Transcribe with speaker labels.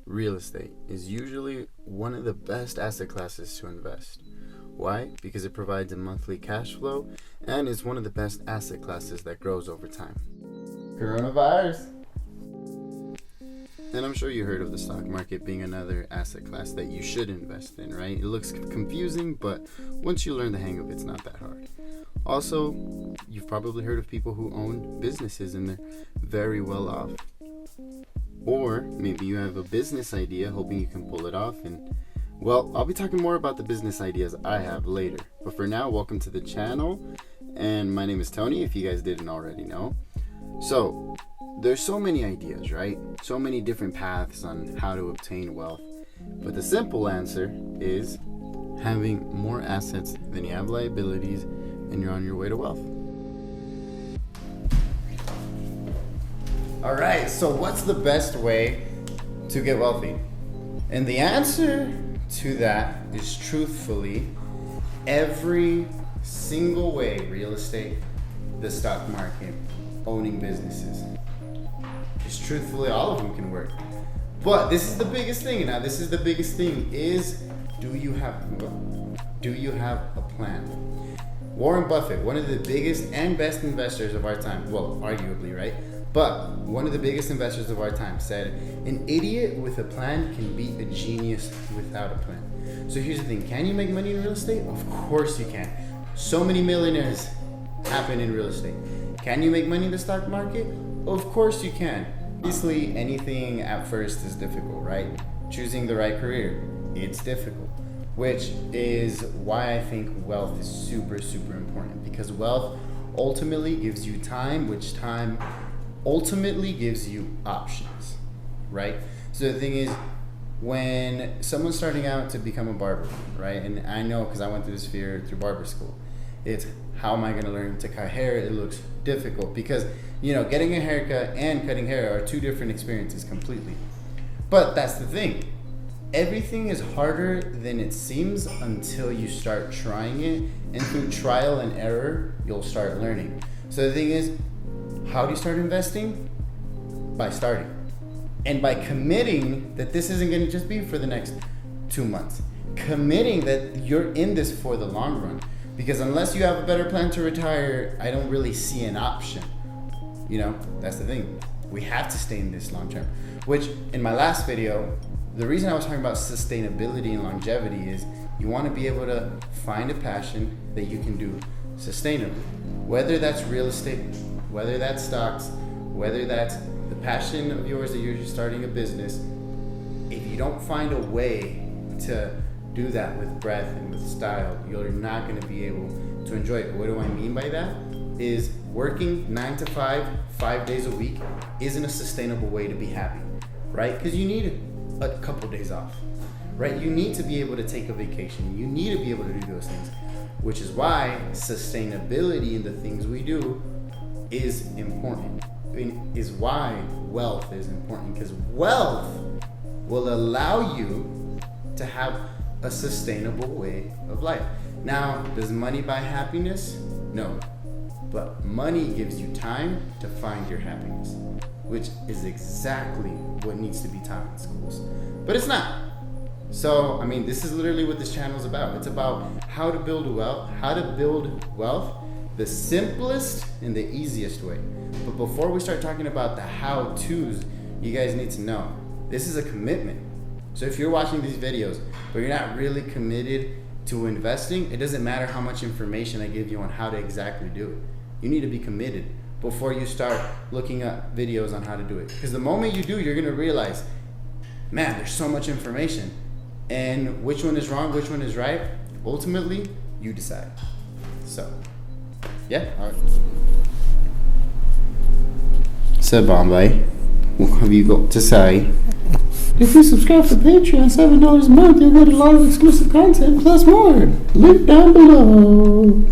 Speaker 1: Real estate is usually one of the best asset classes to invest. Why? Because it provides a monthly cash flow and is one of the best asset classes that grows over time. Coronavirus. And I'm sure you heard of the stock market being another asset class that you should invest in, right? It looks confusing, but once you learn the hang of it, it's not that hard. Also, you've probably heard of people who own businesses and they're very well off. Or maybe you have a business idea hoping you can pull it off, and well, I'll be talking more about the business ideas I have later. But for now, welcome to the channel, and my name is Tony, if you guys didn't already know. So, there's so many ideas, right? So many different paths on how to obtain wealth. But the simple answer is having more assets than you have liabilities, and you're on your way to wealth. All right, so what's the best way to get wealthy? And the answer to that is truthfully every single way: real estate, the stock market, owning businesses. Just truthfully, all of them can work. But this is the biggest thing. Now, this is the biggest thing is, do you have a plan? Warren Buffett, one of the biggest and best investors of our time, well, arguably, right? But one of the biggest investors of our time said, an idiot with a plan can beat a genius without a plan. So here's the thing, can you make money in real estate? Of course you can. So many millionaires happen in real estate. Can you make money in the stock market? Of course you can. Obviously, anything at first is difficult, right? Choosing the right career, it's difficult. Which is why I think wealth is super, super important. Because wealth ultimately gives you time, which time ultimately gives you options, right? So the thing is, when someone's starting out to become a barber, right? And I know because I went through this fear through barber school. It's how am I going to learn to cut hair? It looks difficult because, getting a haircut and cutting hair are two different experiences completely. But that's the thing. Everything is harder than it seems until you start trying it. And through trial and error, you'll start learning. So the thing is, how do you start investing? By starting. And by committing that this isn't going to just be for the next 2 months. Committing that you're in this for the long run. Because unless you have a better plan to retire, I don't really see an option. That's the thing. We have to stay in this long term. Which, in my last video, the reason I was talking about sustainability and longevity is you want to be able to find a passion that you can do sustainably. Whether that's real estate, whether that's stocks, whether that's the passion of yours that you're just starting a business, if you don't find a way to do that with breath and with style, you're not going to be able to enjoy it. What do I mean by that? Is working 9 to 5, 5 days a week isn't a sustainable way to be happy, right? Because you need a couple days off, right? You need to be able to take a vacation. You need to be able to do those things, which is why sustainability in the things we do is important. Is why wealth is important, because wealth will allow you to have a sustainable way of life. Now, does money buy happiness? No. But money gives you time to find your happiness, which is exactly what needs to be taught in schools. But it's not. So, this is literally what this channel is about. It's about how to build wealth the simplest and the easiest way. But before we start talking about the how-tos, you guys need to know, this is a commitment. So if you're watching these videos, but you're not really committed to investing, it doesn't matter how much information I give you on how to exactly do it. You need to be committed before you start looking up videos on how to do it. Because the moment you do, you're going to realize, man, there's so much information. And which one is wrong, which one is right, ultimately, you decide. So, yeah, all right. So, Bombay, what have you got to say? If you subscribe to Patreon, $7 a month, you'll get a lot of exclusive content plus more. Link down below.